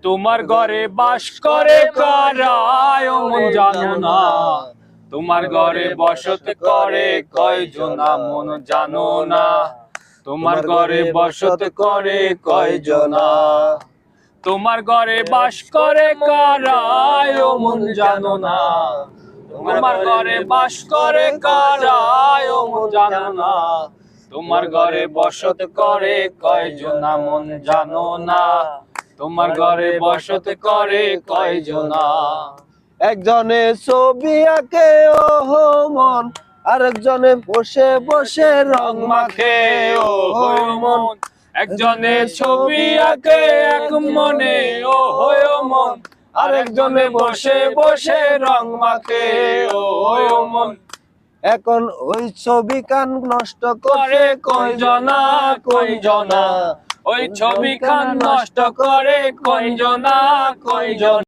তোমার ঘরে বাস করে কারা ও মন জানো না, তোমার ঘরে বসত করে কয়জনা মন জানো না, তোমার ঘরে বসত করে কয়জনা, তোমার ঘরে বাস করে কারা ও মন জানো না, তোমার ঘরে বাস করে কারা ও মন জানো না, তোমার ঘরে বসত করে কয়জনা মন জানো না, তোমার ঘরে বসত করে কয়জনা। একজনে ছবি আঁকে ও মন, আরেকজনে বসে বসে রং মাখে ও মন। একজনে ছবি আঁকে এক মনে ও মন, আরেকজনে বসে বসে রং মাখে ও মন। এখন ওই ছবি কান নষ্ট করে কয়জনা কয়জনা, ওই ছবি খান নষ্ট করে কয়জনা কয়জনা।